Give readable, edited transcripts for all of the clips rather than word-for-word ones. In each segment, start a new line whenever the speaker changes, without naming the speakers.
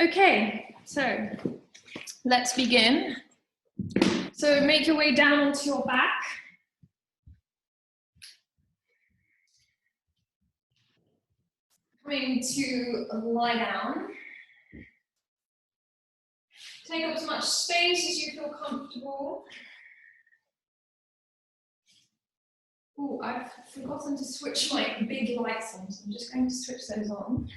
Okay, so let's begin. So make your way down onto your back. Coming to lie down. Take up as much space as you feel comfortable. Oh, I've forgotten to switch my big lights on, so I'm just going to switch those on.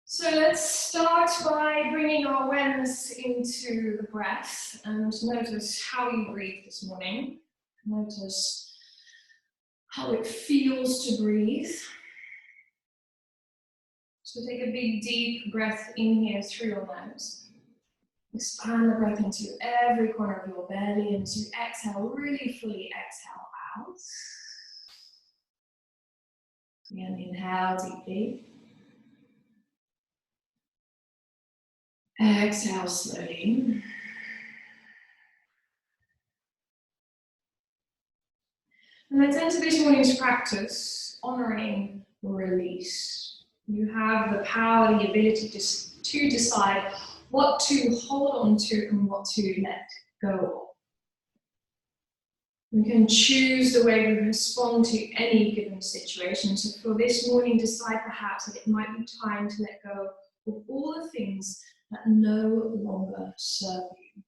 So let's start by bringing our awareness into the breath and notice how you breathe this morning. Notice how it feels to breathe. So take a big deep breath in here through your nose. Expand the breath into every corner of your belly, and as you exhale, really fully exhale out. Again, inhale deeply. Exhale slowly. And let's enter this morning's practice honoring release. You have the power, the ability to decide what to hold on to and what to let go of. We can choose the way we respond to any given situation. So for this morning, decide perhaps that it might be time to let go of all the things that no longer serve you,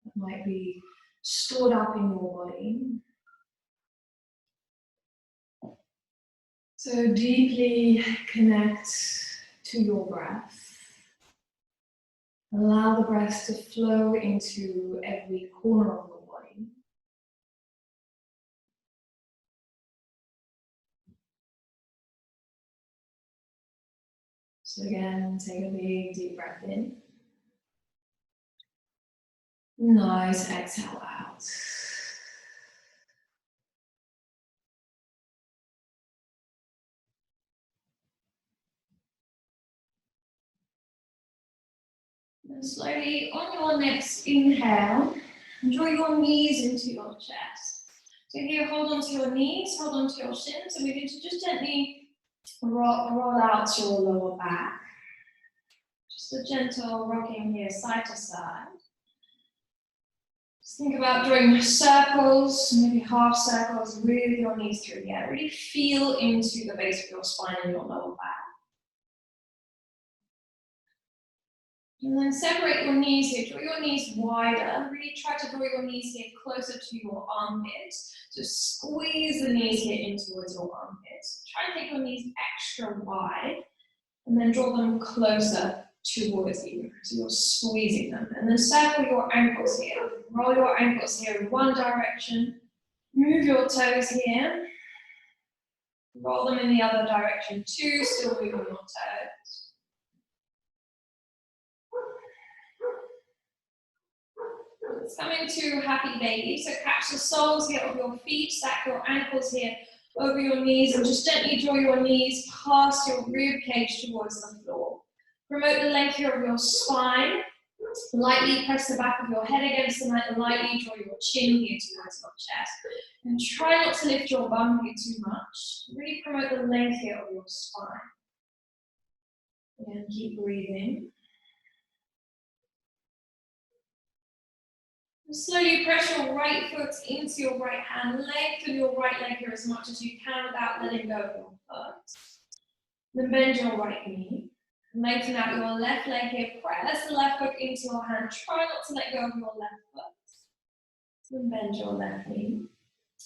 that might be stored up in your body. So deeply connect to your breath. Allow the breath to flow into every corner of your body. So again, take a big deep breath in. Nice exhale out. And slowly, on your next inhale, draw your knees into your chest. So here, hold on to your knees, hold on to your shins, and we're going to just gently roll out your lower back. Just a gentle rocking here, side to side. Just think about drawing circles, maybe half circles with your knees through the air. Really feel into the base of your spine and your lower back. And then separate your knees here, draw your knees wider. Really try to draw your knees here closer to your armpits. So squeeze the knees here in towards your armpits. Try to take your knees extra wide and then draw them closer towards you. So you're squeezing them. And then circle your ankles here. Roll your ankles here in one direction. Move your toes here. Roll them in the other direction too, still moving your toes. It's coming to happy baby. So catch the soles here of your feet, stack your ankles here over your knees, and just gently draw your knees past your rib cage towards the floor. Promote the length here of your spine. Lightly press the back of your head against the mat and lightly draw your chin here towards your chest. And try not to lift your bum here too much. Really promote the length here of your spine. And keep breathing. And slowly press your right foot into your right hand. Lengthen your right leg here as much as you can without letting go of your foot. Then bend your right knee. Lengthen out your left leg here. Press the left foot into your hand. Try not to let go of your left foot. Then bend your left knee.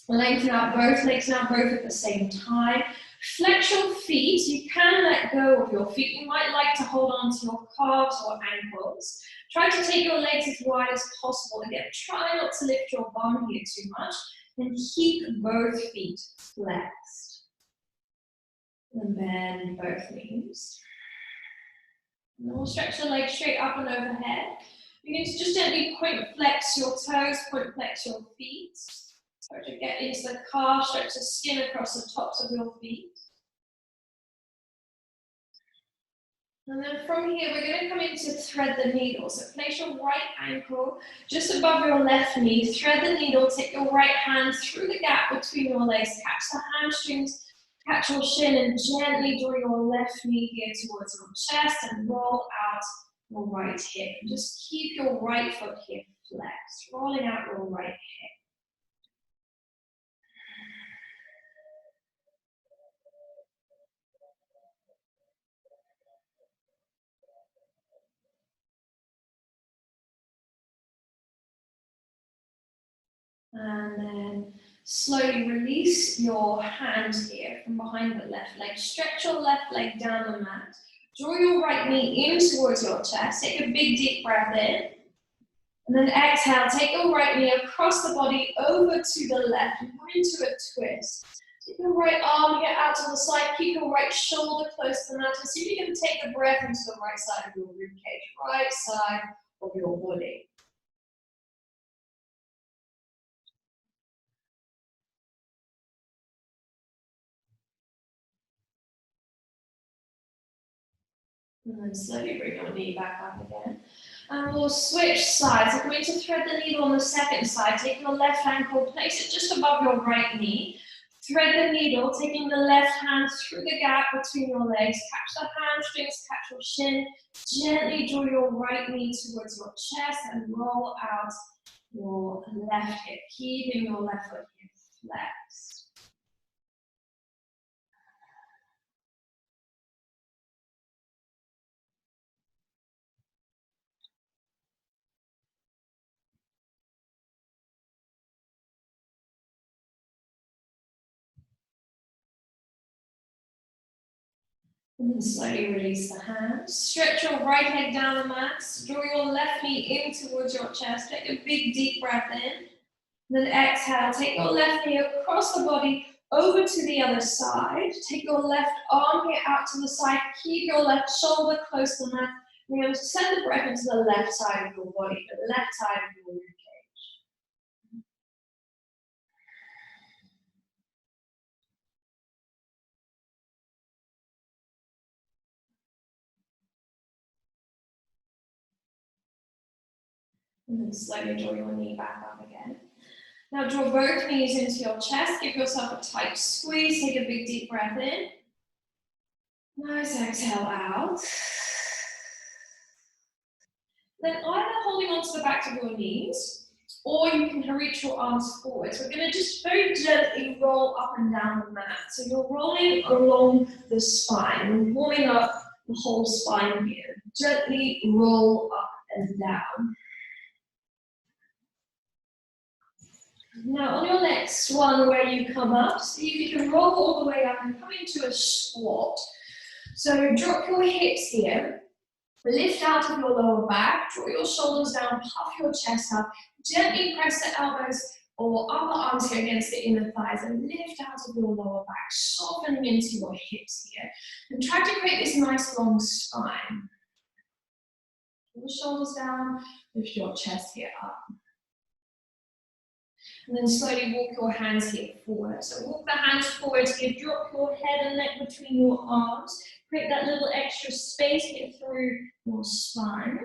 Lengthen out both legs now, both at the same time. Flex your feet. You can let go of your feet. You might like to hold on to your calves or ankles. Try to take your legs as wide as possible. Again, try not to lift your bum here too much. And keep both feet flexed. And bend both knees. And we'll stretch the legs straight up and overhead. You need to just gently point flex your toes, point flex your feet. Try to get into the calf, stretch the skin across the tops of your feet. And then from here, we're going to come into thread the needle. So place your right ankle just above your left knee, thread the needle, take your right hand through the gap between your legs, catch the hamstrings, catch your shin, and gently draw your left knee here towards your chest and roll out your right hip. And just keep your right foot here flexed, rolling out your right hip. And then slowly release your hand here from behind the left leg. Stretch your left leg down the mat. Draw your right knee in towards your chest. Take a big deep breath in. And then exhale, take your right knee across the body over to the left and come into a twist. Take your right arm here out to the side. Keep your right shoulder close to the mat. See if you can take a breath into the right side of your ribcage, right side of your body. And then slowly bring your knee back up again. And we'll switch sides. I'm going to thread the needle on the second side. Take your left ankle, place it just above your right knee. Thread the needle, taking the left hand through the gap between your legs. Catch the hamstrings, catch your shin. Gently draw your right knee towards your chest and roll out your left hip, keeping your left foot here flexed. And then slowly release the hands. Stretch your right leg down the mat. Draw your left knee in towards your chest. Take a big deep breath in. Then exhale. Take your left knee across the body over to the other side. Take your left arm here out to the side. Keep your left shoulder close to the mat. We're going to send the breath into the left side of your body, the left side of your ribcage. And then slowly draw your knee back up again. Now draw both knees into your chest. Give yourself a tight squeeze. Take a big deep breath in. Nice exhale out. Then either holding onto the backs of your knees, or you can reach your arms forward. So we're going to just very gently roll up and down the mat. So you're rolling along the spine. You're warming up the whole spine here. Gently roll up and down. Now on your next one where you come up, see if you can roll all the way up and come into a squat. So drop your hips here, lift out of your lower back, draw your shoulders down, puff your chest up, gently press the elbows or upper arms here against the inner thighs and lift out of your lower back, softening into your hips here. And try to create this nice long spine. Pull the shoulders down, lift your chest here up. And then slowly walk your hands here forward. So walk the hands forward here, drop your head and neck between your arms. Create that little extra space here through your spine.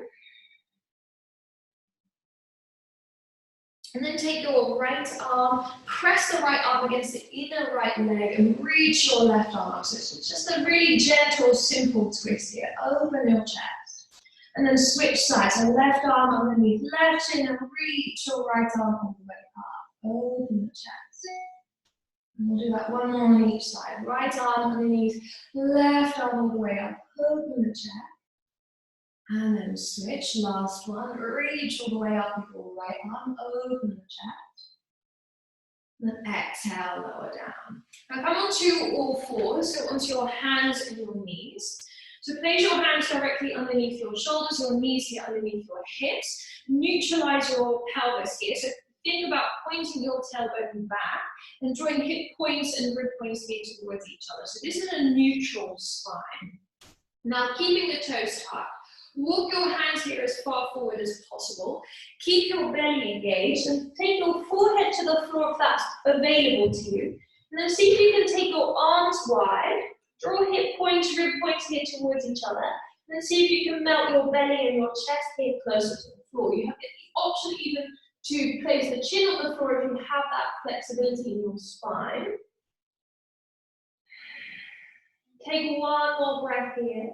And then take your right arm, press the right arm against the inner right leg and reach your left arm up. So it's just a really gentle, simple twist here. Open your chest. And then switch sides. So left arm underneath left chin and reach your right arm all the way up. Open the chest. And we'll do that one more on each side. Right arm underneath, left arm all the way up. Open the chest. And then switch. Last one. Reach all the way up with your right arm. Open the chest. Then exhale, lower down. Now come onto all fours, so onto your hands and your knees. So place your hands directly underneath your shoulders, your knees here underneath your hips. Neutralize your pelvis here. So think about pointing your tailbone back and drawing hip points and rib points here towards each other. So this is a neutral spine. Now keeping the toes tucked, walk your hands here as far forward as possible. Keep your belly engaged and take your forehead to the floor if that's available to you. And then see if you can take your arms wide, draw hip points, rib points here towards each other. And see if you can melt your belly and your chest here closer to the floor. You have the option even to place the chin on the floor if you have that flexibility in your spine. Take one more breath here.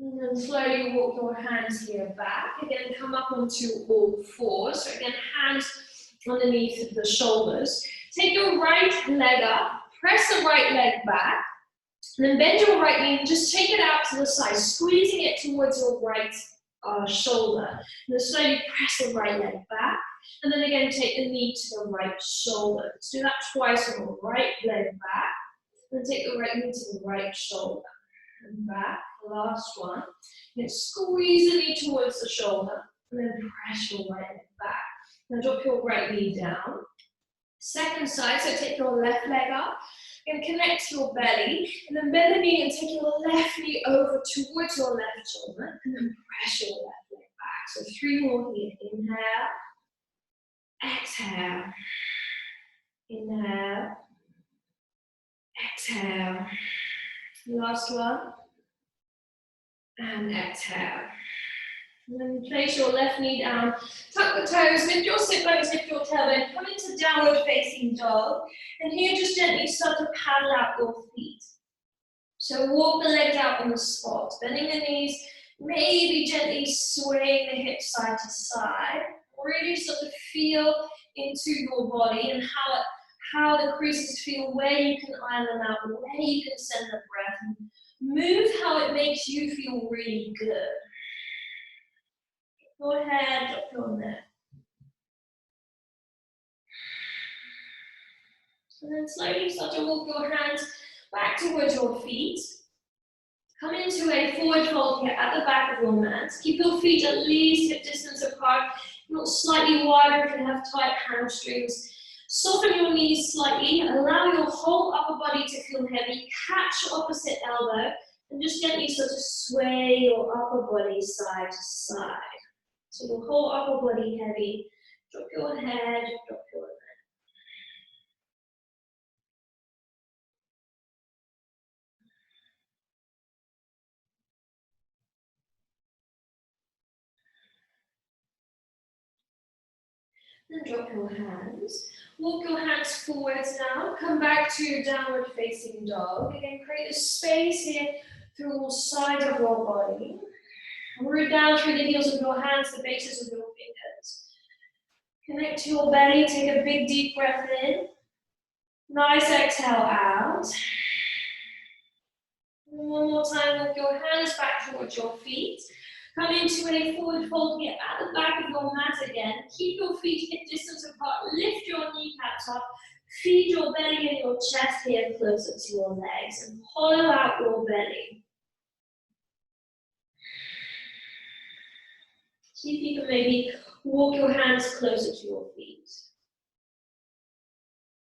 And then slowly walk your hands here back. Again, come up onto all fours. So again, hands underneath the shoulders. Take your right leg up. Press the right leg back. And then bend your right knee and just take it out to the side, squeezing it towards your right shoulder. And then slowly press the right leg back. And then again, take the knee to the right shoulder. Let's do that twice on the right leg back. And take the right knee to the right shoulder. And back, last one. And squeeze the knee towards the shoulder. And then press your right leg back. Now drop your right knee down. Second side, so take your left leg up. And connect your belly. And then bend the knee and take your left knee over towards your left shoulder. And then press your left leg back. So 3 more here. Inhale. Exhale. Inhale. Exhale. Last one. And exhale. And then place your left knee down. Tuck the toes, lift your sit bones, lift your tailbone. Come into downward facing dog. And here just gently start to paddle out your feet. So walk the legs out on the spot. Bending the knees, maybe gently swaying the hips side to side. Really start to feel into your body and how the creases feel, where you can iron them out, where you can send the breath. And move how it makes you feel really good. Go ahead, drop your neck. And then slowly start to walk your hands back towards your feet. Come into a forward fold here at the back of your mat. Keep your feet at least hip distance apart, not slightly wider if you have tight hamstrings. Soften your knees slightly, allow your whole upper body to feel heavy. Catch your opposite elbow and just gently sort of sway your upper body side to side. So your whole upper body heavy. Drop your head, drop your neck. Then drop your hands. Walk your hands forwards now. Come back to downward facing dog. Again, create a space here through all sides of your body. Root down through the heels of your hands, the bases of your fingers. Connect to your belly. Take a big deep breath in. Nice exhale out. And one more time, walk your hands back towards your feet. Come into a forward fold here at the back of your mat again. Keep your feet hip distance apart. Lift your kneecaps up. Feed your belly and your chest here closer to your legs. And hollow out your belly. See if you can maybe walk your hands closer to your feet.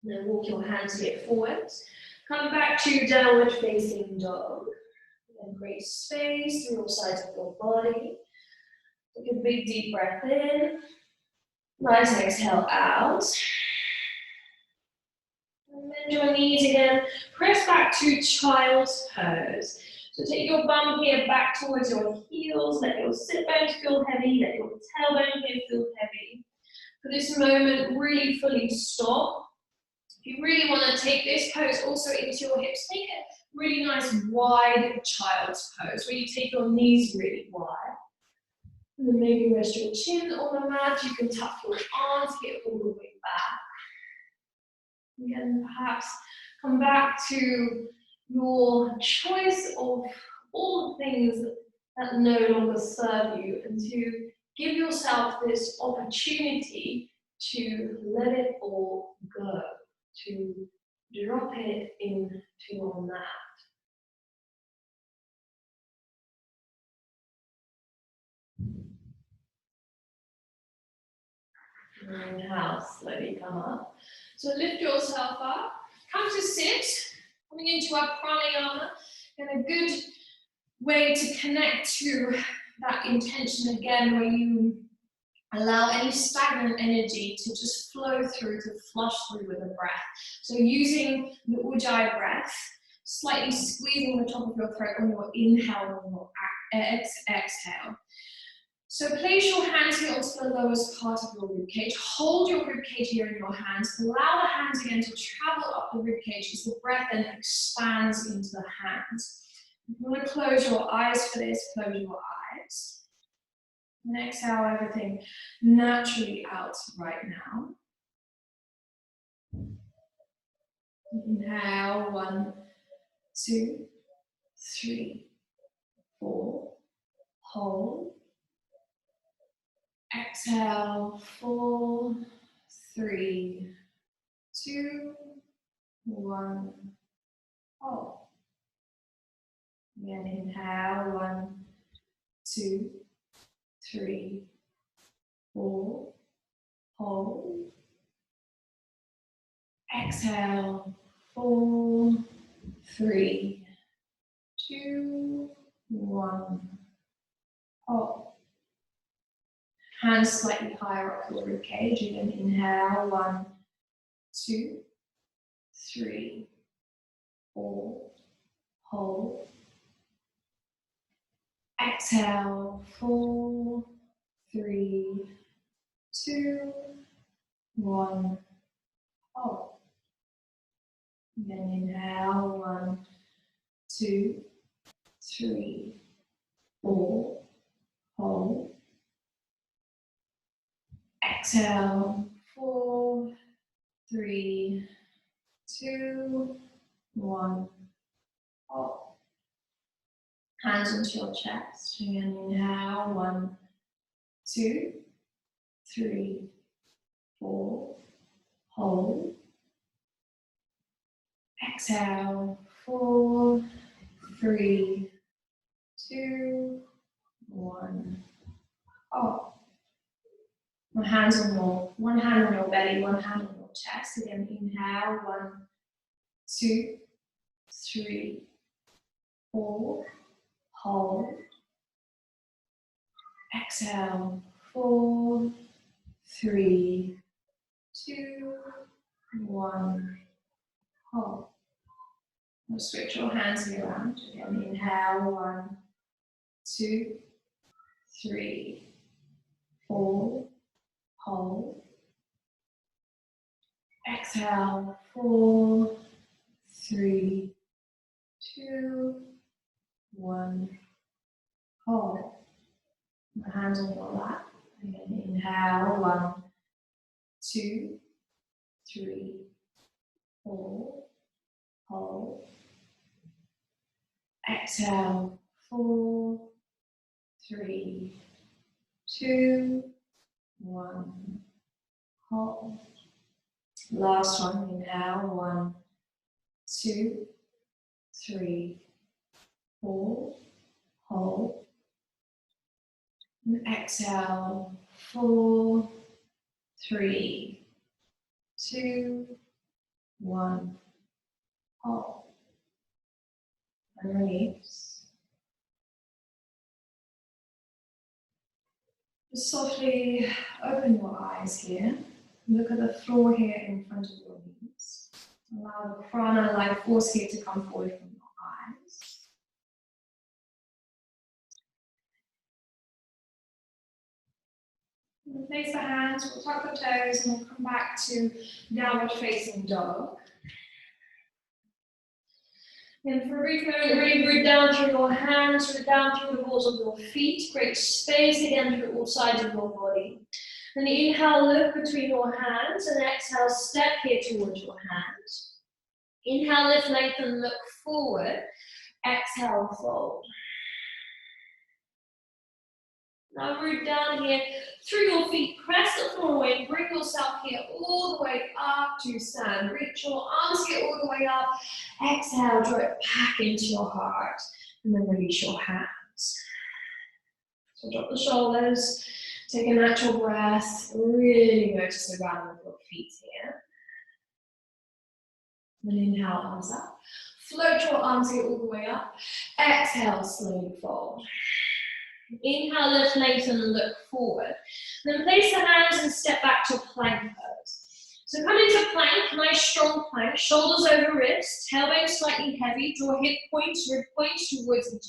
And then walk your hands here forwards. Come back to downward facing dog. And create space through all sides of your body. Take a big deep breath in. Nice exhale out. And bend your knees again. Press back to child's pose. So take your bum here back towards your heels. Let your sit bones feel heavy. Let your tailbone here feel heavy. For this moment, really fully stop. If you really want to take this pose also into your hips, take it really nice wide child's pose where you take your knees really wide. And then maybe rest your chin on the mat. You can tuck your arms, get all the way back. Again, perhaps come back to your choice of all the things that no longer serve you and to give yourself this opportunity to let it all go, to drop it into your mat. Inhale, slowly come up. So lift yourself up, come to sit, coming into our pranayama, and a good way to connect to that intention again, where you allow any stagnant energy to just flow through, to flush through with the breath. So using the Ujjayi breath, slightly squeezing the top of your throat on your inhale and your exhale. So place your hands here onto the lowest part of your ribcage. Hold your ribcage here in your hands. Allow the hands again to travel up the ribcage as the breath then expands into the hands. If you want to close your eyes for this, close your eyes. And exhale everything naturally out right now. Inhale, 1, 2, 3, 4. Hold. Exhale, 4, 3, 2, 1. Hold. Again, inhale, 1, 2, 3, 4. Hold. Exhale, 4, 3, 2, 1. Hold. Hands slightly higher up your ribcage. Again, inhale, 1, 2, 3, 4. Hold. Exhale, 4, 3, 2, 1. Hold. Then inhale, 1, 2, 3, 4. Hold. Exhale, 4, 3, 2, 1. Hold. Hands onto your chest. Again, inhale, 1, 2, 3, 4. Hold. Exhale, 4, 3, 2, 1. Hold. My hands on one hand on your belly, one hand on your chest. Again, inhale, 1, 2, 3, 4. Hold. Exhale, 4, 3, 2, 1. Hold. Now switch your hands around. Again, inhale, 1, 2, 3, 4. Hold. Exhale, 4, 3, 2, 1. Hold. My hands on your lap. Again, inhale, 1, 2, 3, 4. Hold. Exhale, 4, 3, 2, 1. Hold. Last one, inhale, 1, 2, 3, 4. Hold. And exhale, 4, 3, 2, 1. Hold. And release. Just softly open your eyes here. Look at the floor here in front of your knees. Allow the prana, life force here to come forward from your eyes. We'll place the hands, we'll tuck the toes, and we'll come back to downward facing dog. And for a brief moment, really root down through your hands, root down through the balls of your feet. Create space again through all sides of your body. Then inhale, look between your hands, and exhale, step here towards your hands. Inhale, lift, lengthen, look forward. Exhale, fold. Now root down here through your feet, press the floor away, bring yourself here all the way up to stand. Reach your arms here all the way up. Exhale, draw it back into your heart, and then release your hands. So drop the shoulders, take a natural breath, really notice the ground of your feet here. Then inhale, arms up. Float your arms here all the way up. Exhale, slowly fold. Inhale, lift, lengthen, and look forward. Then place the hands and step back to plank pose. So come into plank, nice strong plank, shoulders over wrists, tailbone slightly heavy, draw hip points, rib points towards each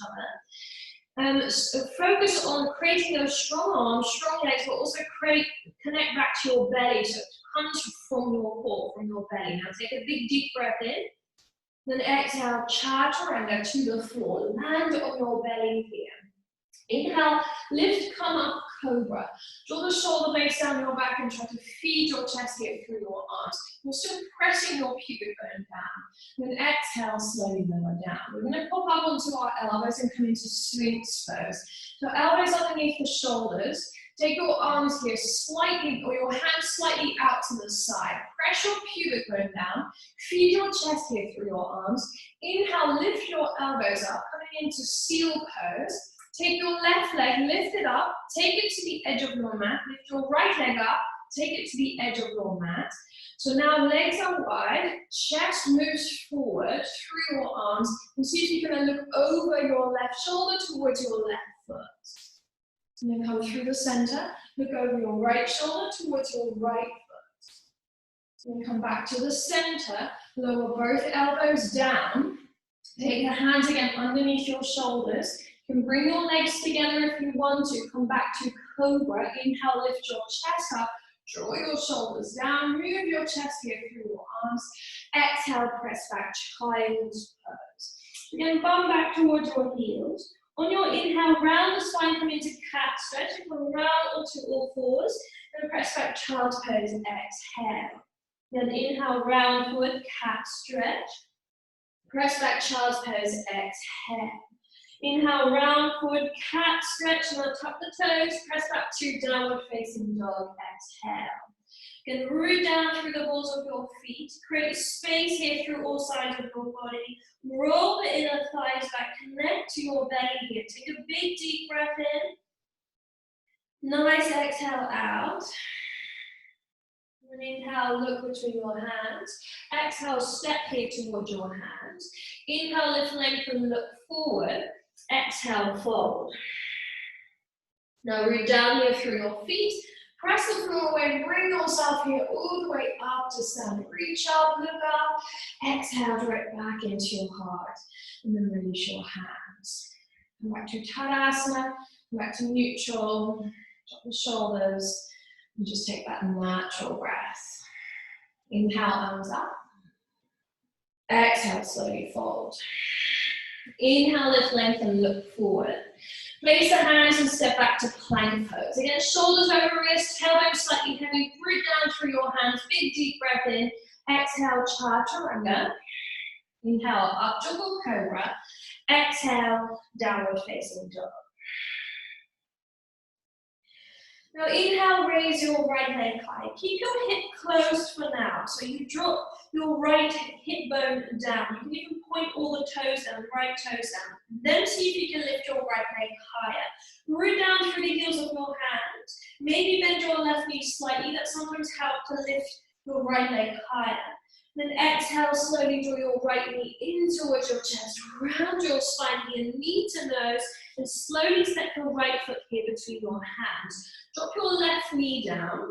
other. So focus on creating those strong arms, strong legs, but also connect back to your belly, so it comes from your core, from your belly. Now take a big deep breath in, then exhale, chaturanga to the floor, land on your belly here. Inhale, lift, come up, cobra. Draw the shoulder blades down your back and try to feed your chest here through your arms. You're still pressing your pubic bone down. Then exhale, slowly lower down. We're going to pop up onto our elbows and come into Sphinx pose. So elbows underneath the shoulders. Take your arms here slightly, or your hands slightly out to the side. Press your pubic bone down. Feed your chest here through your arms. Inhale, lift your elbows up, coming into seal pose. Take your left leg, lift it up, take it to the edge of your mat, lift your right leg up, take it to the edge of your mat. So now legs are wide, chest moves forward through your arms, and see if you can look over your left shoulder towards your left foot. And then come through the center, look over your right shoulder towards your right foot. And then come back to the center, lower both elbows down, take the hands again underneath your shoulders. You can bring your legs together if you want to. Come back to cobra. Inhale, lift your chest up. Draw your shoulders down. Move your chest here through your arms. Exhale, press back, child's pose. Again, bum back towards your heels. On your inhale, round the spine, come into cat stretch. You come round onto all fours. Then press back, child's pose. Exhale. Then inhale, round forward, cat stretch. Press back, child's pose. Exhale. Inhale, round forward, cat stretch, and then tuck the toes, press back to downward facing dog, exhale. Again, root down through the balls of your feet, create space here through all sides of your body, roll the inner thighs back, connect to your belly here, take a big deep breath in, nice exhale out. And inhale, look between your hands. Exhale, step here towards your hands. Inhale, lift, lengthen, look forward. Exhale, fold. Now root down here through your feet. Press the floor away, bring yourself here all the way up to stand. Reach up, look up. Exhale, direct back into your heart. And then release your hands. Come back to Tadasana, come back to neutral. Drop the shoulders. And just take that natural breath. Inhale, arms up. Exhale, slowly fold. Inhale, lift, lengthen, look forward. Place the hands and step back to plank pose. Again, shoulders over wrists, tailbone slightly heavy. Root down through your hands. Big deep breath in. Exhale, chaturanga. Inhale, up juggle cobra. Exhale, downward facing dog. Now inhale, raise your right leg high. Keep your hip closed for now. So you drop your right hip bone down. You can even point all the toes down, right toes down. Then see if you can lift your right leg higher. Root down through the heels of your hands. Maybe bend your left knee slightly. That sometimes helps to lift your right leg higher. Then exhale, slowly draw your right knee in towards your chest. Round your spine here, knee to nose. And slowly step your right foot here between your hands. Drop your left knee down.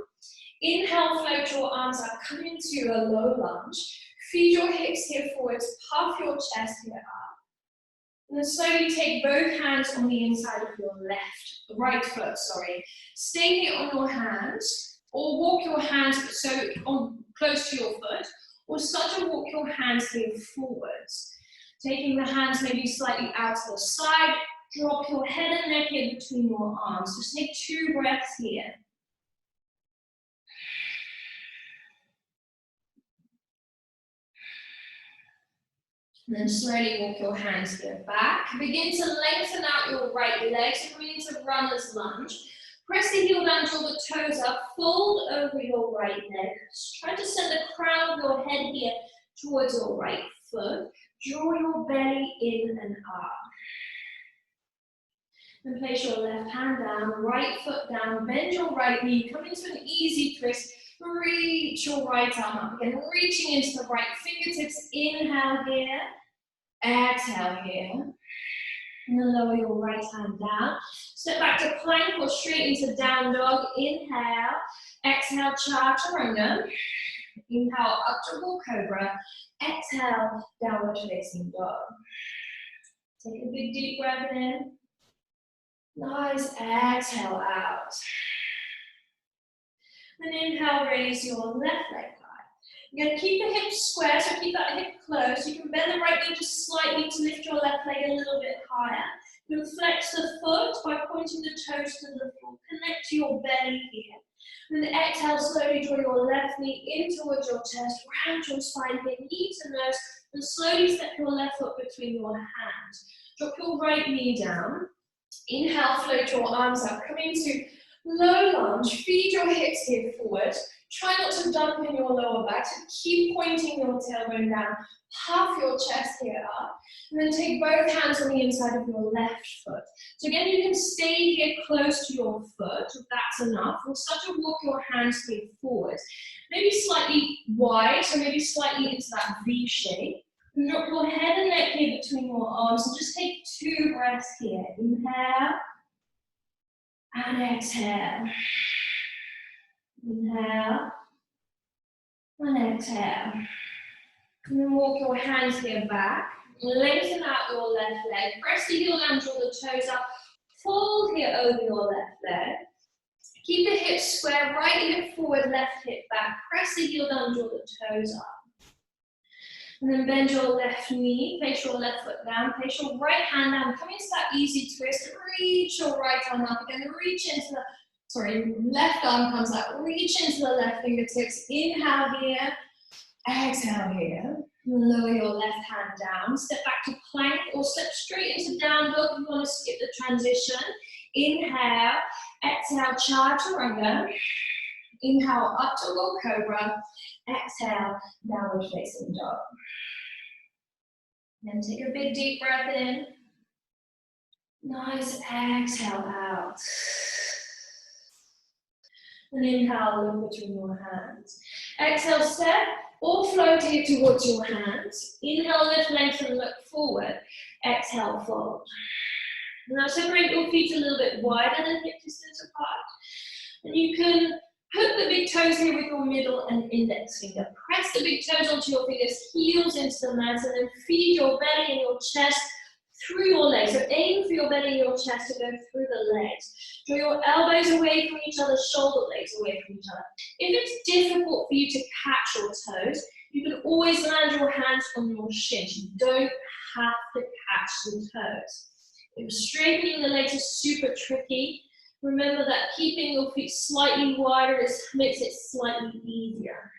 Inhale, float your arms up, come into a low lunge. Feed your hips here forwards, puff your chest here up. And then slowly take both hands on the inside of your right foot, sorry. Stay here on your hands, or walk your hands close to your foot, or start to walk your hands here forwards. Taking the hands maybe slightly out to the side. Drop your head and neck here between your arms. Just take 2 breaths here. And then slowly walk your hands here back. Begin to lengthen out your right leg. So coming into runner's lunge. Press the heel down, draw the toes up. Fold over your right leg. Try to send the crown of your head here towards your right foot. Draw your belly in and up. And place your left hand down, right foot down, bend your right knee, come into an easy twist, reach your right arm up again, reaching into the right fingertips, inhale here, exhale here, and then lower your right hand down, step back to plank or straight into down dog, inhale, exhale, chaturanga, Inhale, up to full cobra. Exhale, downward facing dog. Take a big deep breath in. Nice, exhale out. And inhale, raise your left leg high. You're going to keep the hips square, so keep that hip closed. You can bend the right knee just slightly to lift your left leg a little bit higher. You can flex the foot by pointing the toes to the floor. Connect to your belly here. And then exhale, slowly draw your left knee in towards your chest, round your spine here, knee to nose, and slowly step your left foot between your hands. Drop your right knee down. Inhale, float your arms up. Come into low lunge. Feed your hips here forward. Try not to dump in your lower back. So keep pointing your tailbone down. Puff your chest here up. And then take both hands on the inside of your left foot. So again, you can stay here close to your foot, if that's enough. We'll start to walk your hands here forward. Maybe slightly wide, so maybe slightly into that V shape. And drop your head and neck here between your arms and just take 2 breaths here. Inhale and exhale. Inhale and exhale. And then walk your hands here back. Lengthen out your left leg. Press the heel down, draw the toes up. Fold here over your left leg. Keep the hips square, right hip forward, left hip back. Press the heel down, draw the toes up. And then bend your left knee, place your left foot down, place your right hand down. Come into that easy twist. Reach your right arm up again. Reach into the, left arm comes up. Reach into the left fingertips. Inhale here. Exhale here. Lower your left hand down. Step back to plank or step straight into down dog if you want to skip the transition. Inhale. Exhale, chaturanga. Inhale, up to low cobra. Exhale, downward facing dog. Then take a big deep breath in. Nice, exhale out. And inhale, look between your hands. Exhale, step or float here towards your hands. Inhale, lift, lengthen, look forward. Exhale, fold. Now separate your feet a little bit wider than hip distance apart. And you can put the big toes here with your middle and index finger. Press the big toes onto your fingers, heels into the mat, and then feed your belly and your chest through your legs. So aim for your belly and your chest to go through the legs. Draw your elbows away from each other, shoulder blades away from each other. If it's difficult for you to catch your toes, you can always land your hands on your shins. You don't have to catch the toes. If straightening the legs is super tricky, remember that keeping your feet slightly wider makes it slightly easier.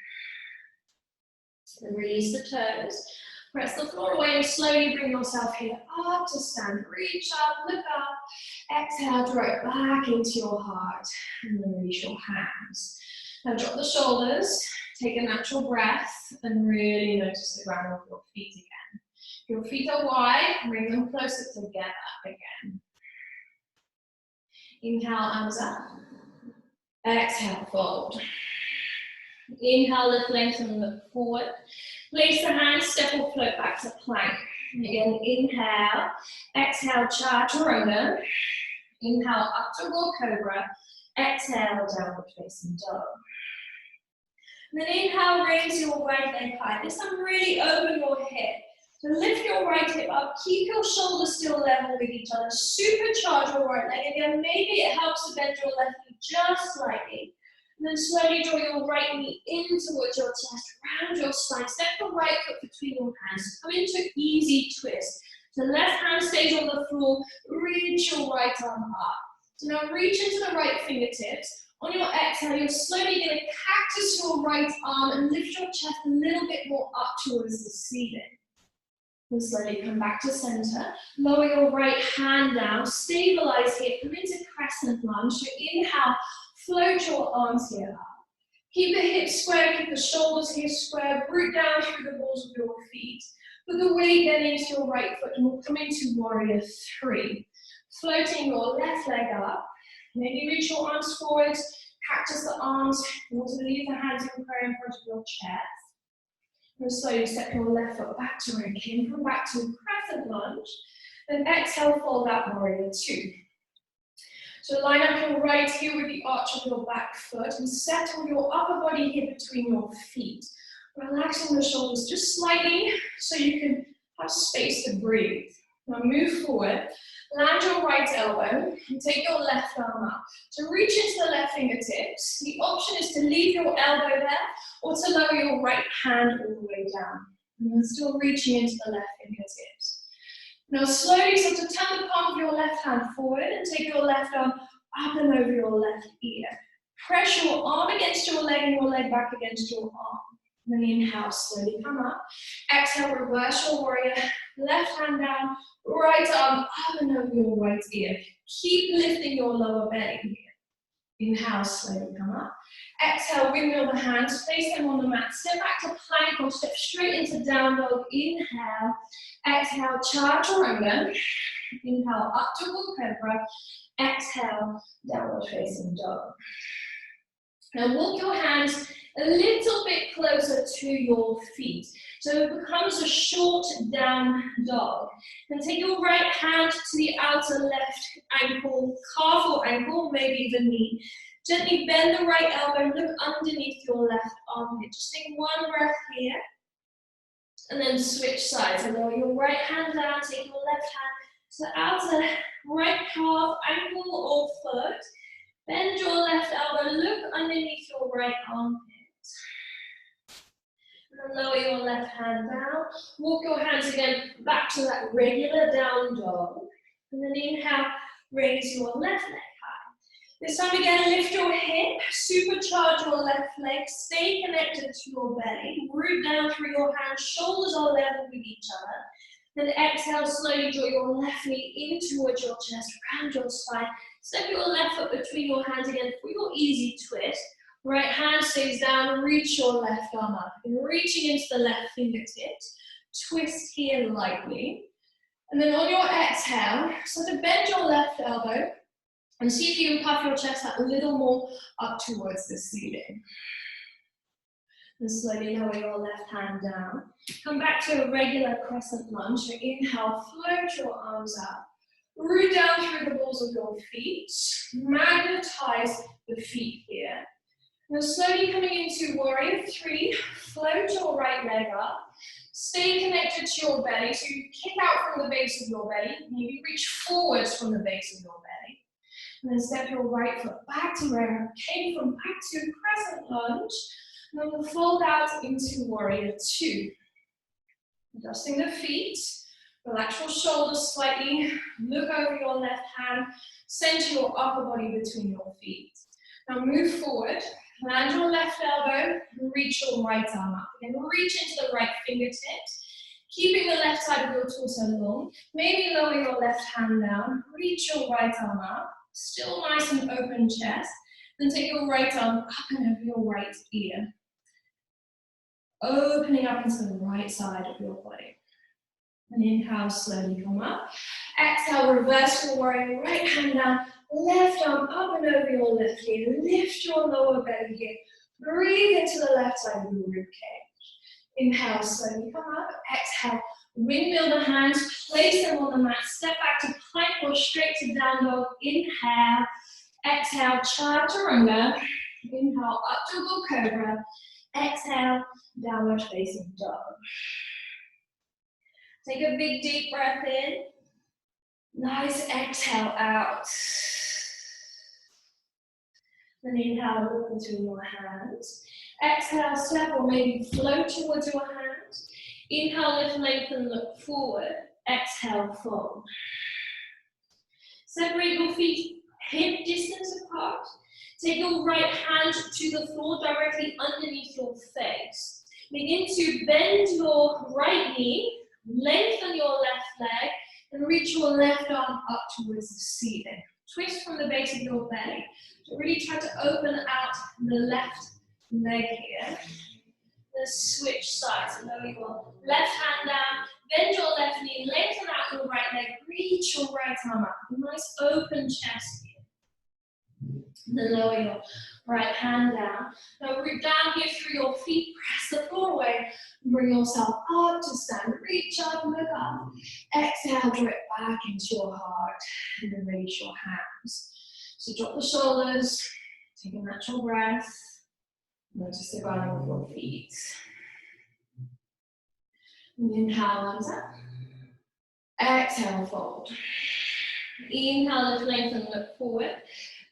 Then release the toes. Press the floor away and slowly bring yourself here up to stand. Reach up, look up. Exhale, draw it back into your heart. And then release your hands. Now drop the shoulders. Take a natural breath and really notice the ground of your feet again. If your feet are wide, bring them closer together again. Inhale, arms up. Exhale, fold. Inhale, lift, lengthen, look forward. Place the hands, step or float back to plank. Again, inhale. Exhale, chaturanga. Inhale, up to raw cobra. Exhale, downward facing dog. And then inhale, raise your right leg high. This time really open your hip. So lift your right hip up, keep your shoulders still level with each other, supercharge your right leg. Again, maybe it helps to bend your left knee just slightly. And then slowly draw your right knee in towards your chest, round your spine. Step the right foot between your hands. Come into easy twist. So left hand stays on the floor, reach your right arm up. So now reach into the right fingertips. On your exhale, you're slowly going to cactus your right arm and lift your chest a little bit more up towards the ceiling. And slowly come back to center. Lower your right hand down. Stabilize here. Come into crescent lunge. So inhale, float your arms here up. Keep the hips square. Keep the shoulders here square. Root down through the balls of your feet. Put the weight then into your right foot and we'll come into warrior 3. Floating your left leg up. Maybe reach your arms forward. Cactus the arms. And also leave the hands in prayer in front of your chest. And slowly step your left foot back to where it came from, back to crescent lunge. Then exhale, fold out warrior 2. So line up your right heel with the arch of your back foot and settle your upper body here between your feet. Relaxing the shoulders just slightly so you can have space to breathe. Now move forward, land your right elbow and take your left arm up. So reach into the left fingertips. The option is to leave your elbow there or to lower your right hand all the way down. And then still reaching into the left fingertips. Now slowly start to turn the palm of your left hand forward and take your left arm up and over your left ear. Press your arm against your leg and your leg back against your arm. And then inhale, slowly come up. Exhale, reverse your warrior. Left hand down, right arm up and over your right ear. Keep lifting your lower belly here. Inhale, slowly come up. Exhale, windmill the hands, place them on the mat. Step back to plank or step straight into down dog. Inhale. Exhale, chaturanga. Inhale, up to cobra. Exhale, downward facing dog. Now walk your hands a little bit closer to your feet. So it becomes a short down dog. And take your right hand to the outer left ankle, calf or ankle, maybe even knee. Gently bend the right elbow, look underneath your left armpit. Just take one breath here. And then switch sides. So lower your right hand down, take your left hand to the outer right calf, ankle or foot. Bend your left elbow, look underneath your right armpit. And then lower your left hand down. Walk your hands again back to that regular down dog. And then inhale, raise your left leg high. This time again, lift your hip, supercharge your left leg, stay connected to your belly, root down through your hands, shoulders are level with each other. Then exhale, slowly draw your left knee in towards your chest, round your spine. Step your left foot between your hands again for your easy twist. Right hand stays down, reach your left arm up. And reaching into the left fingertips, twist here lightly. And then on your exhale, start to bend your left elbow and see if you can puff your chest out a little more up towards the ceiling. And slowly lower your left hand down. Come back to a regular crescent lunge. So inhale, float your arms up. Root down through the balls of your feet. Magnetize the feet here. Now slowly coming into warrior three. Float your right leg up. Stay connected to your belly. So you kick out from the base of your belly. Maybe reach forwards from the base of your belly. And then step your right foot back to where it came from, back to crescent lunge. And then we'll fold out into warrior two. Adjusting the feet, relax your shoulders slightly, look over your left hand, center your upper body between your feet. Now move forward, land your left elbow, and reach your right arm up. Again, reach into the right fingertips, keeping the left side of your torso long. Maybe lower your left hand down, reach your right arm up, still nice and open chest. Then take your right arm up and over your right ear. Opening up into the right side of your body. And inhale, slowly come up. Exhale, reverse your warrior, right hand down, left arm up and over your left ear. Lift your lower belly here. Breathe into the left side of your rib cage. Inhale, slowly come up. Exhale, windmill the hands, place them on the mat. Step back to plank or straight to down dog. Inhale. Exhale, chaturanga. Inhale, up to cobra. Exhale, downward facing dog. Take a big deep breath in. Nice exhale out. Then inhale, look between your hands. Exhale, step or maybe float towards your hands. Inhale, lift, lengthen, look forward. Exhale, fold. Separate your feet hip distance apart. Take your right hand to the floor directly underneath your face. Begin to bend your right knee, lengthen your left leg, and reach your left arm up towards the ceiling. Twist from the base of your belly. So really try to open out the left leg here. Then switch sides. So lower your left hand down, bend your left knee, lengthen out your right leg, reach your right arm up. A nice open chest here. Then lower your right hand down. Now root down here through your feet, press the floor away, bring yourself up to stand, reach up, look up. Exhale, drip back into your heart, and then release your hands. So drop the shoulders, take a natural breath, notice the grounding of your feet. And inhale, arms up. Exhale, fold. Inhale, lift, lengthen, look forward.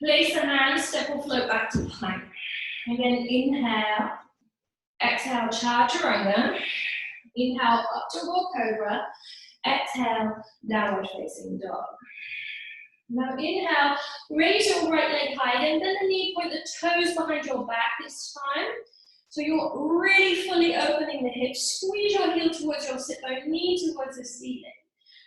Place the hands, step or float back to plank. Again, inhale. Exhale, chaturanga. Inhale, up to cobra. Exhale, downward facing dog. Now inhale, raise your right leg high, then bend the knee, point the toes behind your back this time. So you're really fully opening the hips. Squeeze your heel towards your sit bone, knee towards the ceiling.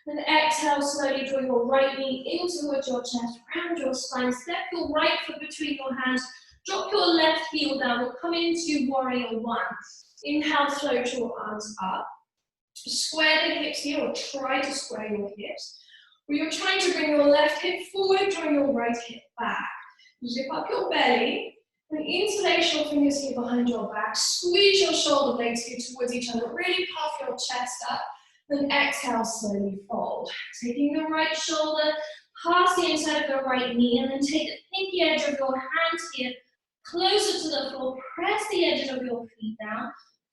Then exhale, slowly draw your right knee in towards your chest, round your spine, step your right foot between your hands, drop your left heel down, we'll come into warrior one. Inhale, float your arms up. Square the hips here, or try to square your hips. Or you're trying to bring your left hip forward, draw your right hip back. Zip up your belly, and interlace your fingers here behind your back. Squeeze your shoulder blades here towards each other. Really puff your chest up. Then exhale, slowly fold. Taking the right shoulder past the inside of the right knee, and then take the pinky edge of your hands here closer to the floor. Press the edges of your feet down.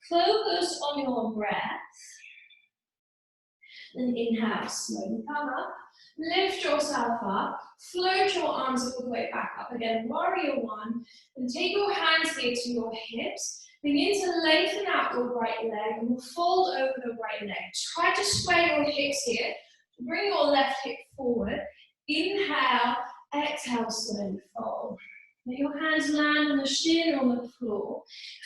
Focus on your breath. Then inhale, slowly come up. Lift yourself up. Float your arms all the way back up again. Warrior one. Then take your hands here to your hips. Begin to lengthen out your right leg and we'll fold over the right leg. Try to square your hips here. Bring your left hip forward. Inhale, exhale, slowly fold. Let your hands land on the shin or on the floor.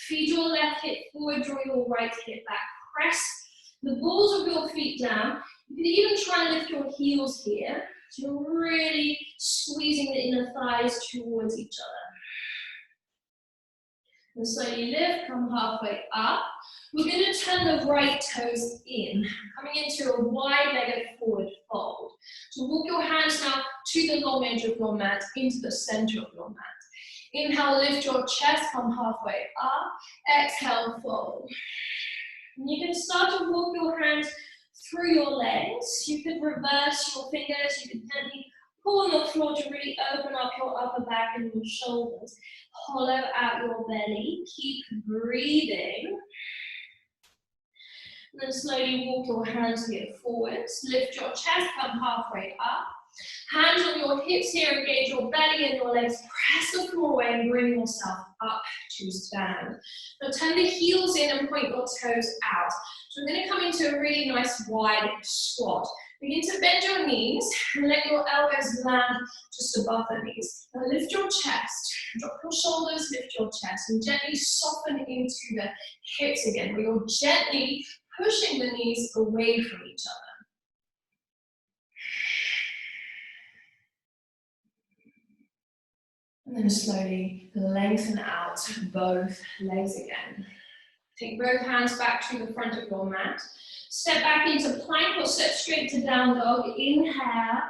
Feed your left hip forward, draw your right hip back. Press the balls of your feet down. You can even try and lift your heels here. So you're really squeezing the inner thighs towards each other. And slowly lift, come halfway up. We're going to turn the right toes in, coming into a wide-legged forward fold. So walk your hands now to the long edge of your mat, into the center of your mat. Inhale, lift your chest, come halfway up. Exhale, fold. And you can start to walk your hands through your legs. You could reverse your fingers. You could gently pull on the floor to really open up your upper back and your shoulders. Hollow out your belly. Keep breathing. And then slowly walk your hands here forwards. Lift your chest, come halfway up. Hands on your hips here, engage your belly and your legs. Press the floor away and bring yourself up to stand. Now turn the heels in and point your toes out. So we're going to come into a really nice wide squat. Begin to bend your knees and let your elbows land just above the knees. Now lift your chest, drop your shoulders, lift your chest, and gently soften into the hips again, where you're gently pushing the knees away from each other. And then slowly lengthen out both legs again. Take both hands back to the front of your mat. Step back into plank or step straight to down dog. Inhale,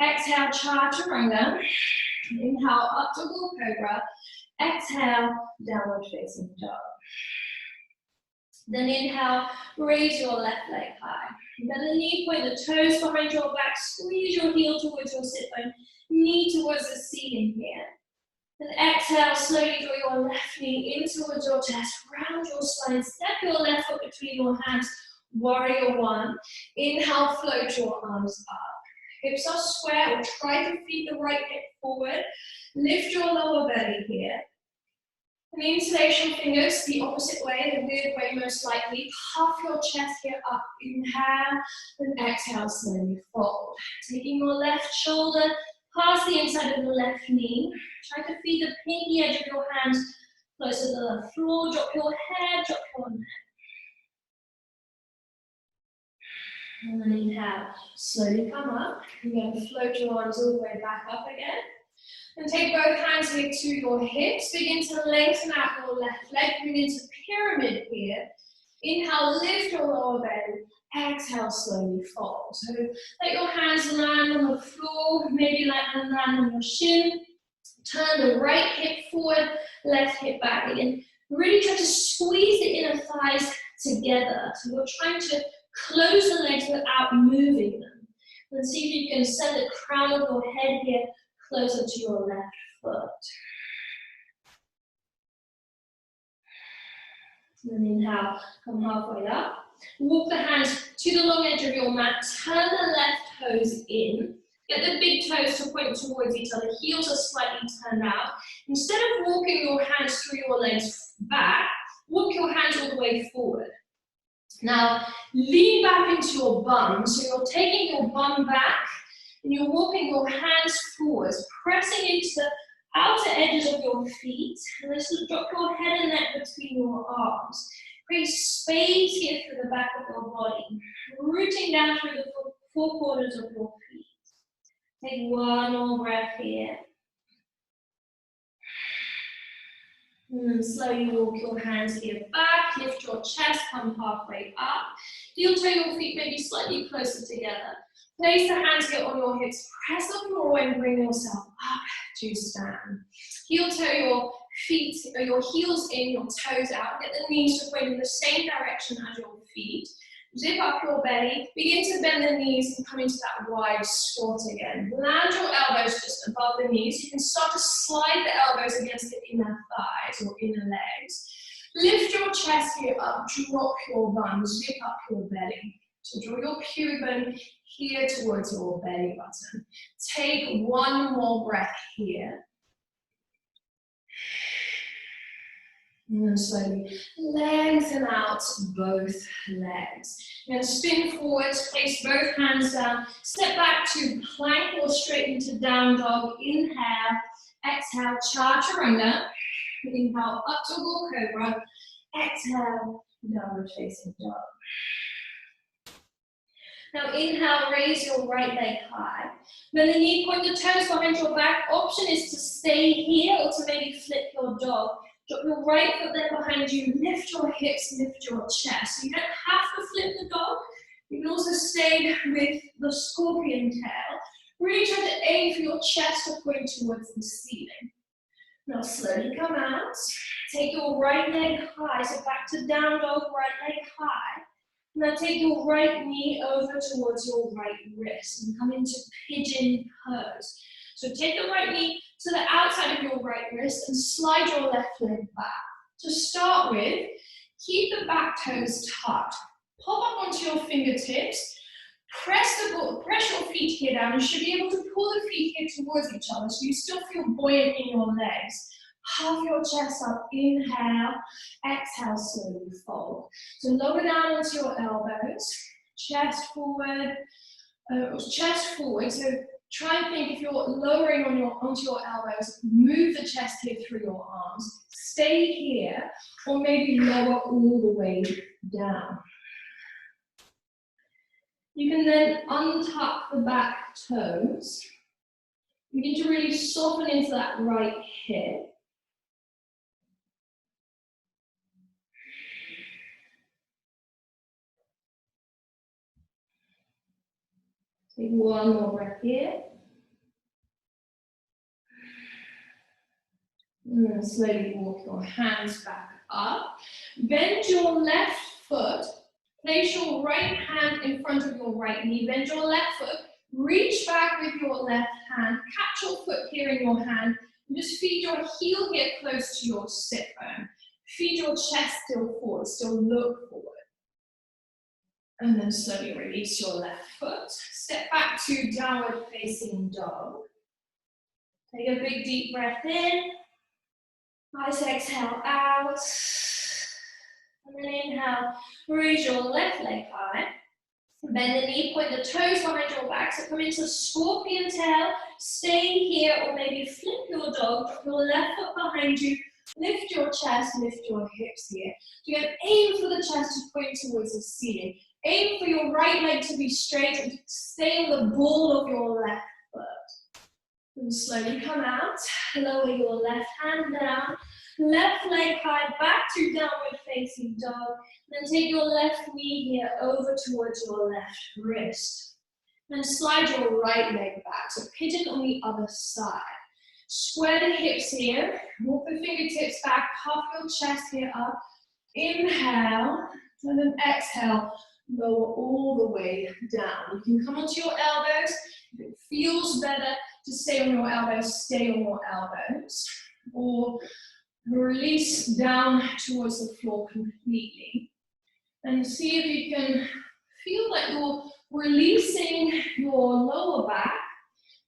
exhale, chaturanga. Inhale, up to cobra. Exhale, downward facing dog. Then inhale, raise your left leg high. Bend the knee, point the toes behind your back. Squeeze your heel towards your sit bone. Knee towards the ceiling here. Then exhale, slowly draw your left knee in towards your chest, round your spine, step your left foot between your hands, warrior one. Inhale, float your arms up. Hips are square, or try to feed the right hip forward. Lift your lower belly here. And interlace your fingers the opposite way, the weird way most likely. Puff your chest here up. Inhale, then exhale, slowly fold. Taking your left shoulder past the inside of the left knee. Try to feed the pinky edge of your hands closer to the floor. Drop your head, drop your neck. And then inhale, slowly come up. Again, float your arms all the way back up again. And take both hands here to your hips. Begin to lengthen out your left leg. Bring into pyramid here. Inhale, lift your lower belly. Exhale, slowly fold. So let your hands land on the floor. Maybe land on your shin. Turn the right hip forward, left hip back again. Really try to squeeze the inner thighs together. So you're trying to close the legs without moving them. And see if you can send the crown of your head here closer to your left foot. And then inhale, come halfway up. Walk the hands to the long edge of your mat, turn the left toes in. Get the big toes to point towards each other, heels are slightly turned out. Instead of walking your hands through your legs back, walk your hands all the way forward. Now, lean back into your bum, so you're taking your bum back and you're walking your hands forwards, pressing into the outer edges of your feet, and then sort of drop your head and neck between your arms. Create space here through the back of your body, rooting down through the four corners of your feet. Take one more breath here. And then slowly walk your hands here back, lift your chest, come halfway up. Heel toe your feet maybe slightly closer together. Place the hands here on your hips, press up your way and bring yourself up to stand. Heel toe your feet, or your heels in, your toes out. Get the knees to point in the same direction as your feet. Zip up your belly, begin to bend the knees and come into that wide squat again. Land your elbows just above the knees. You can start to slide the elbows against the inner thighs or inner legs. Lift your chest here up, drop your bum, zip up your belly. So draw your pubic bone here towards your belly button. Take one more breath here. And then slowly lengthen out both legs. Then spin forwards, place both hands down, step back to plank or straight into down dog. Inhale, exhale, chaturanga. Inhale, up to bull cobra. Exhale, downward facing dog. Now inhale, raise your right leg high. Then the knee, point the toes behind your back. Option is to stay here or to maybe flip your dog. Drop your right foot then behind you, lift your hips, lift your chest. So you don't have to flip the dog. You can also stay with the scorpion tail. Really try to aim for your chest to point towards the ceiling. Now slowly come out. Take your right leg high, so back to down dog, right leg high. Now take your right knee over towards your right wrist and come into pigeon pose. So take the right knee to the outside of your right wrist and slide your left leg back. To start with, keep the back toes tucked. Pop up onto your fingertips. Press your feet here down. You should be able to pull the feet here towards each other so you still feel buoyant in your legs. Puff your chest up. Inhale. Exhale, slowly fold. So lower down onto your elbows. Chest forward. So try and think if you're lowering onto your elbows, move the chest here through your arms. Stay here, or maybe lower all the way down. You can then untuck the back toes. Begin to really soften into that right hip. Take one more breath here. And then slowly walk your hands back up. Bend your left foot. Place your right hand in front of your right knee. Bend your left foot. Reach back with your left hand. Catch your foot here in your hand. And just feed your heel here close to your sit bone. Feed your chest still forward. Still look forward. And then slowly release your left foot. Step back to downward facing dog. Take a big deep breath in. Nice exhale out. And then inhale, raise your left leg high. Bend the knee, point the toes behind your back. So come into scorpion tail. Stay here or maybe flip your dog. Drop your left foot behind you. Lift your chest, lift your hips here. So again, aim for the chest to point towards the ceiling. Aim for your right leg to be straight and stay on the ball of your left foot. And slowly come out. Lower your left hand down. Left leg high back to downward facing dog. Then take your left knee here over towards your left wrist. Then slide your right leg back. So pigeon on the other side. Square the hips here. Walk the fingertips back. Puff your chest here up. Inhale. And then exhale. Lower all the way down. You can come onto your elbows. If it feels better to stay on your elbows, stay on your elbows. Or release down towards the floor completely. And see if you can feel that you're releasing your lower back,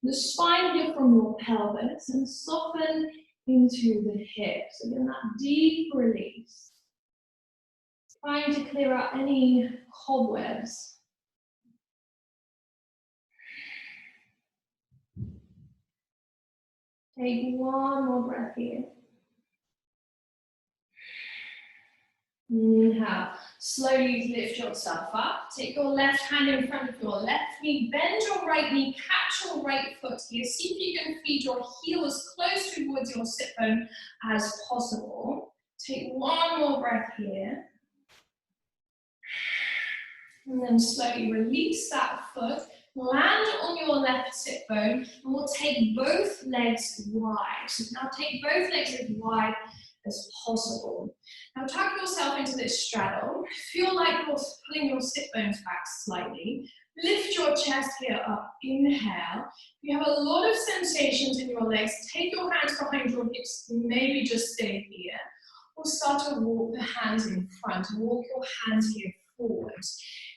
the spine here from your pelvis, and soften into the hips. Again, that deep release. Trying to clear out any cobwebs. Take one more breath here. Inhale. Slowly lift yourself up. Take your left hand in front of your left knee. Bend your right knee. Catch your right foot here. See if you can feed your heel as close towards your sit bone as possible. Take one more breath here. And then slowly release that foot. Land on your left sit bone. And we'll take both legs wide. So now take both legs as wide as possible. Now tuck yourself into this straddle. Feel like you're pulling your sit bones back slightly. Lift your chest here up. Inhale. If you have a lot of sensations in your legs, take your hands behind your hips. Maybe just stay here. Or start to walk the hands in front. Walk your hands here forward.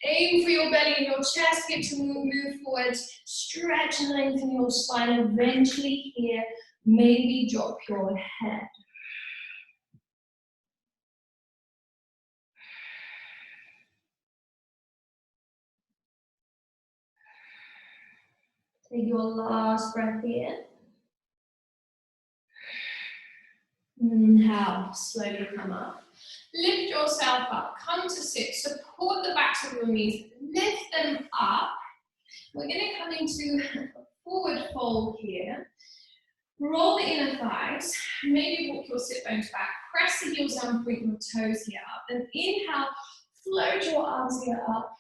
Aim for your belly and your chest here to move forward. Stretch and lengthen your spine. Eventually here, maybe drop your head. Take your last breath here. And inhale, slowly come up. Lift yourself up, come to sit, support the backs of your knees, lift them up. We're going to come into a forward fold here. Roll the inner thighs, maybe walk your sit bones back, press the heels down, bring your toes here up. Then inhale, float your arms here up.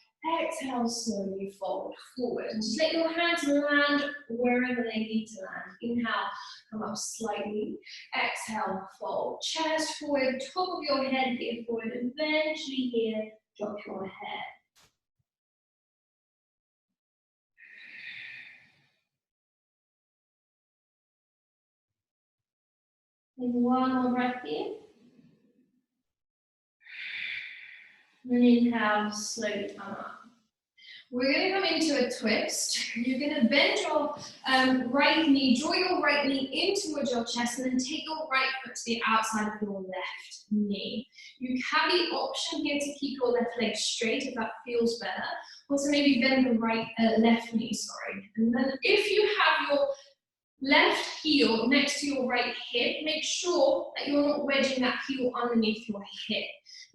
Exhale, slowly fold forward. And just let your hands land wherever they need to land. Inhale, come up slightly. Exhale, fold. Chest forward, top of your head here forward. Eventually here, drop your head. And one more breath here. And inhale, slowly come up. We're going to come into a twist. You're going to bend your right knee, draw your right knee in towards your chest, and then take your right foot to the outside of your left knee. You have the option here to keep your left leg straight if that feels better. Also maybe bend the left knee, sorry. And then if you have your left heel next to your right hip, make sure that you're not wedging that heel underneath your hip.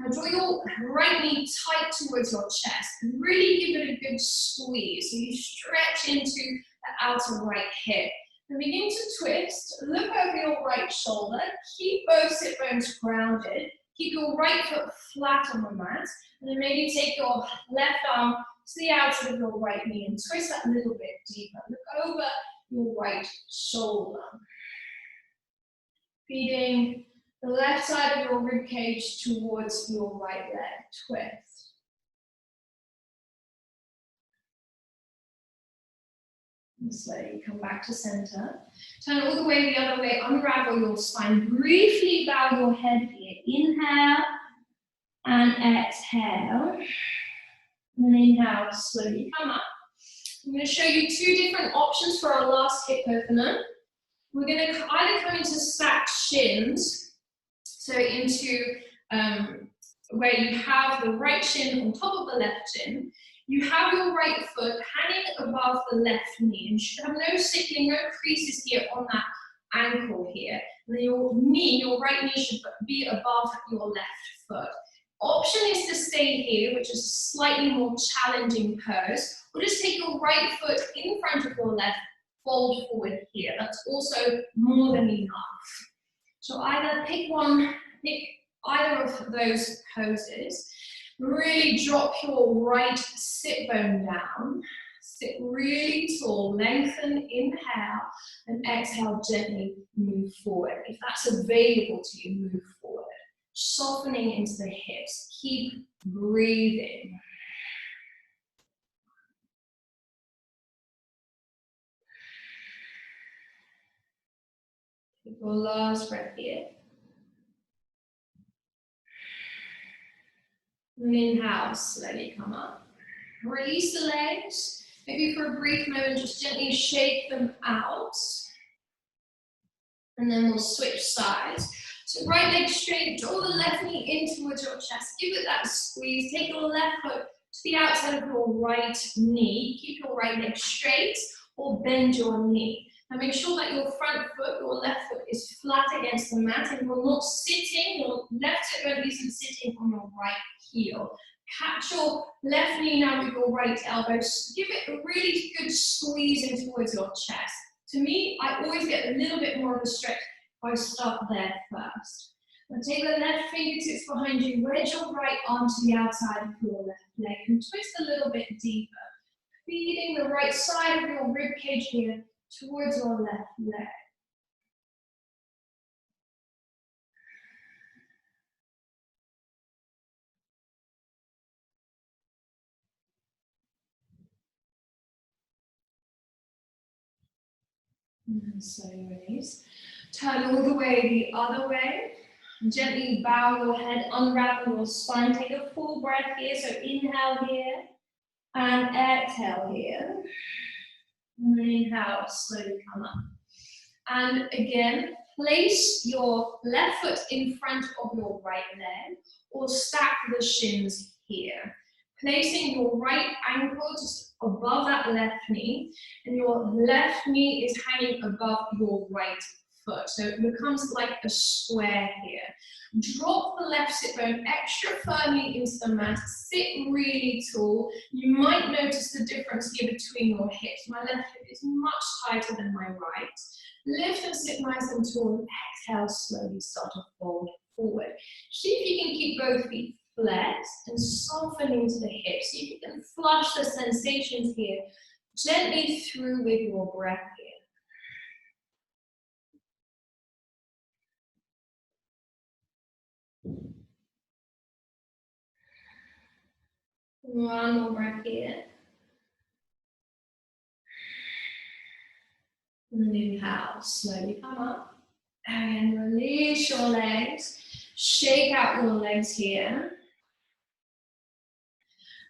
Now draw your right knee tight towards your chest and really give it a good squeeze. So you stretch into the outer right hip. Then begin to twist, look over your right shoulder, keep both sit bones grounded, keep your right foot flat on the mat, and then maybe take your left arm to the outside of your right knee and twist that a little bit deeper. Look over your right shoulder. Feeding the left side of your rib cage towards your right leg. Twist. And slowly come back to center. Turn all the way the other way. Unravel your spine. Briefly bow your head here. Inhale and exhale. And then inhale, slowly come up. I'm going to show you two different options for our last hip opener. We're going to either come into stacked shins, so into where you have the right shin on top of the left shin. You have your right foot hanging above the left knee, and you should have no sickling, no creases here on that ankle here. And then your right knee should be above your left foot. Option is to stay here, which is a slightly more challenging pose, or just take your right foot in front of your left, fold forward here. That's also more than enough. So pick either of those poses. Really drop your right sit bone down. Sit really tall, lengthen, inhale, and exhale, gently move forward. If that's available to you, move forward. Softening into the hips. Keep breathing. Take your last breath here. And inhale, slowly come up. Release the legs. Maybe for a brief moment, just gently shake them out. And then we'll switch sides. So right leg straight, draw the left knee in towards your chest. Give it that squeeze. Take your left foot to the outside of your right knee. Keep your right leg straight or bend your knee. Now make sure that your front foot, your left foot, is flat against the mat and you're not sitting, your left foot isn't sitting on your right heel. Catch your left knee now with your right elbow. Give it a really good squeeze in towards your chest. To me, I always get a little bit more of a stretch if I start there first. Now take the left fingertips behind you, wedge your right arm to the outside of your left leg and twist a little bit deeper. Feeding the right side of your rib cage here towards your left leg. And slowly release. Turn all the way the other way. Gently bow your head, unravel your spine. Take a full breath here. So inhale here and exhale here. And then inhale, slowly come up. And again, place your left foot in front of your right leg or stack the shins here. Placing your right ankle just above that left knee and your left knee is hanging above your right foot. So it becomes like a square here. Drop the left sit bone extra firmly into the mat. Sit really tall. You might notice the difference here between your hips. My left hip is much tighter than my right. Lift and sit nice and tall and exhale, slowly start to fold forward. See if you can keep both feet flexed and soften into the hips. See if you can flush the sensations here gently through with your breath here. One more breath here. And inhale, slowly come up. And release your legs. Shake out your legs here.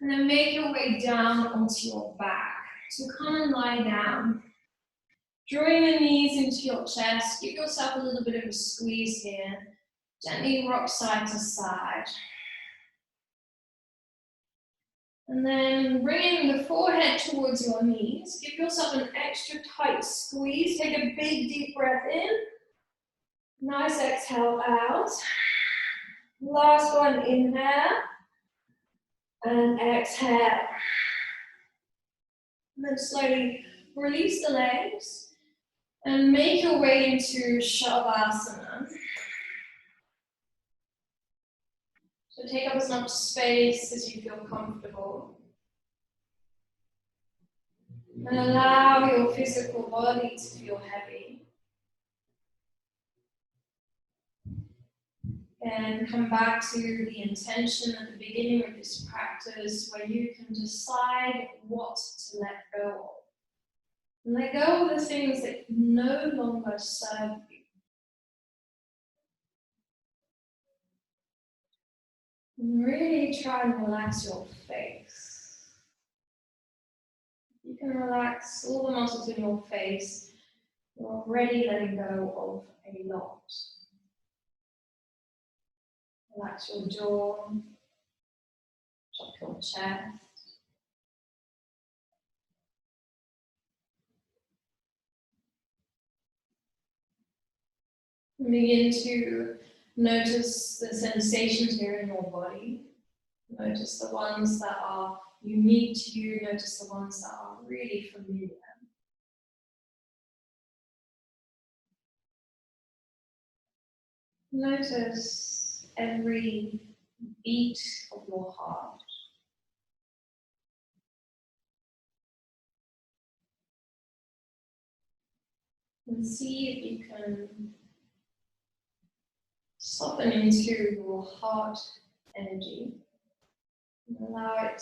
And then make your way down onto your back. So come and lie down. Drawing the knees into your chest. Give yourself a little bit of a squeeze here. Gently rock side to side. And then bringing the forehead towards your knees. Give yourself an extra tight squeeze. Take a big deep breath in. Nice exhale out. Last one, inhale. And exhale. And then slowly release the legs. And make your way into Shavasana. So take up as much space as you feel comfortable. And allow your physical body to feel heavy. And come back to the intention at the beginning of this practice where you can decide what to let go of. And let go of the things that no longer serve you. And really try and relax your face. You can relax all the muscles in your face. You're already letting go of a lot. Relax your jaw, drop your chest. And begin to notice the sensations here in your body. Notice the ones that are unique to you. Notice the ones that are really familiar. Notice every beat of your heart. And see if you can soften into your heart energy and allow it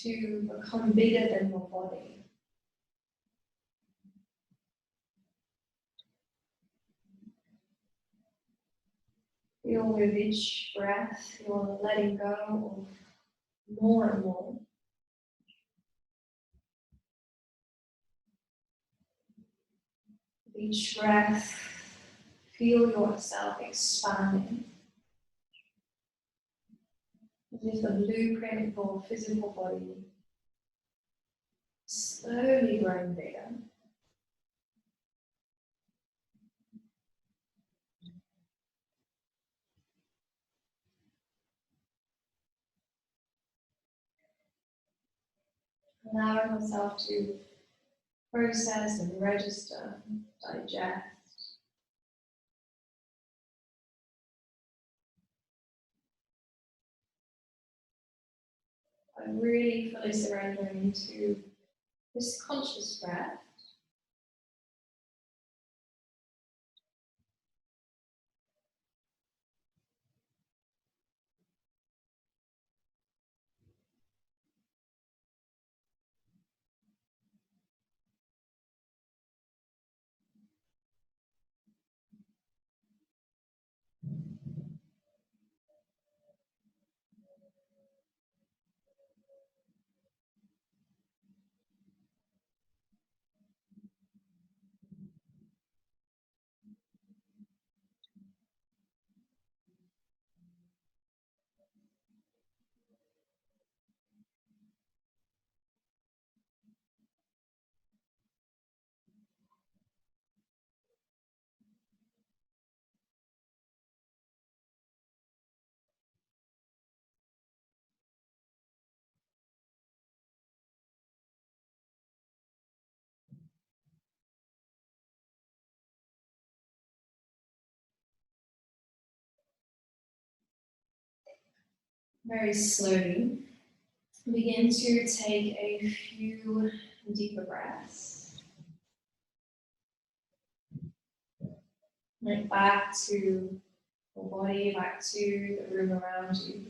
to become bigger than your body. Feel with each breath you're letting go of more and more. With each breath, feel yourself expanding. As if the blueprint of your physical body is slowly growing bigger. Allowing yourself to process and register, digest. I'm really fully surrendering to this conscious breath. Very slowly, begin to take a few deeper breaths. Right back to your body, back to the room around you.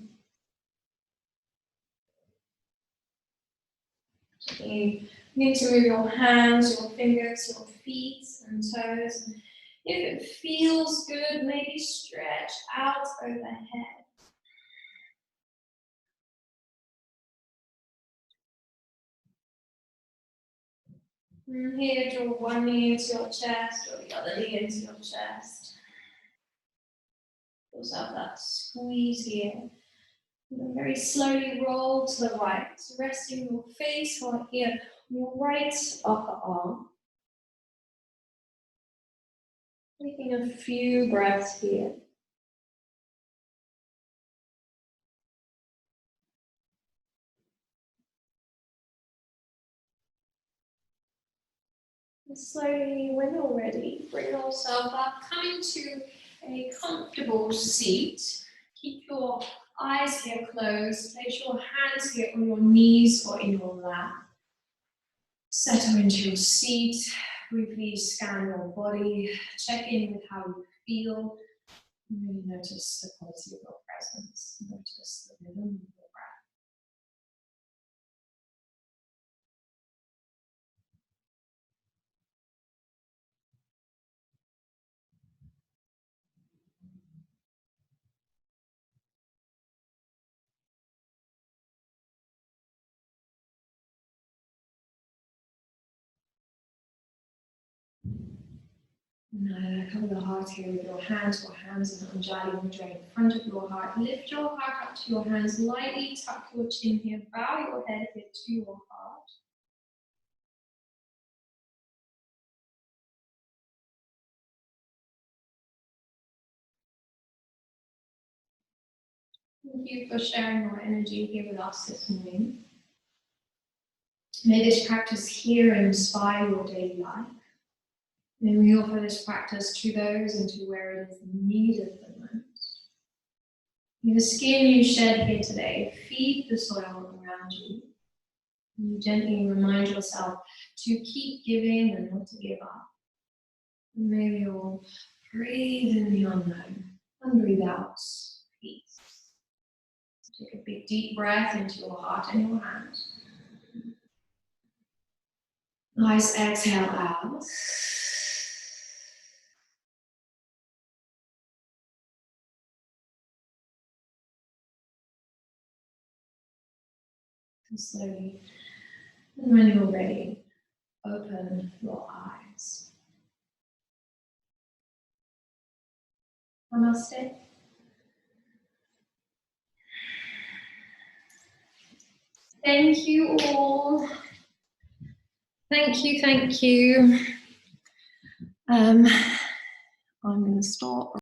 You need to move your hands, your fingers, your feet and toes. If it feels good, maybe stretch out overhead. And here, draw one knee into your chest, or the other knee into your chest. Also have that squeeze here. And then very slowly roll to the right, resting your face right here on your right upper arm. Taking a few breaths here. And slowly, when you're ready, bring yourself up, come into a comfortable seat. Keep your eyes here closed. Place your hands here on your knees or in your lap. Settle into your seat. Briefly scan your body. Check in with how you feel. Really notice the quality of your presence. Notice the rhythm of your breath. Now, cover the heart here with your hands or hands and Anjali Mudra in front of your heart. Lift your heart up to your hands, lightly tuck your chin here, bow your head here to your heart. Thank you for sharing your energy here with us this morning. May this practice here inspire your daily life. May we offer this practice to those and to where it is needed the most. May the skin you shed here today feed the soil around you. And you gently remind yourself to keep giving and not to give up. And may we all breathe in the unknown and breathe out peace. Take a big deep breath into your heart and your hands. Nice exhale out. And slowly, and when you're ready, open your eyes. Namaste. Thank you all. Thank you, thank you. I'm going to stop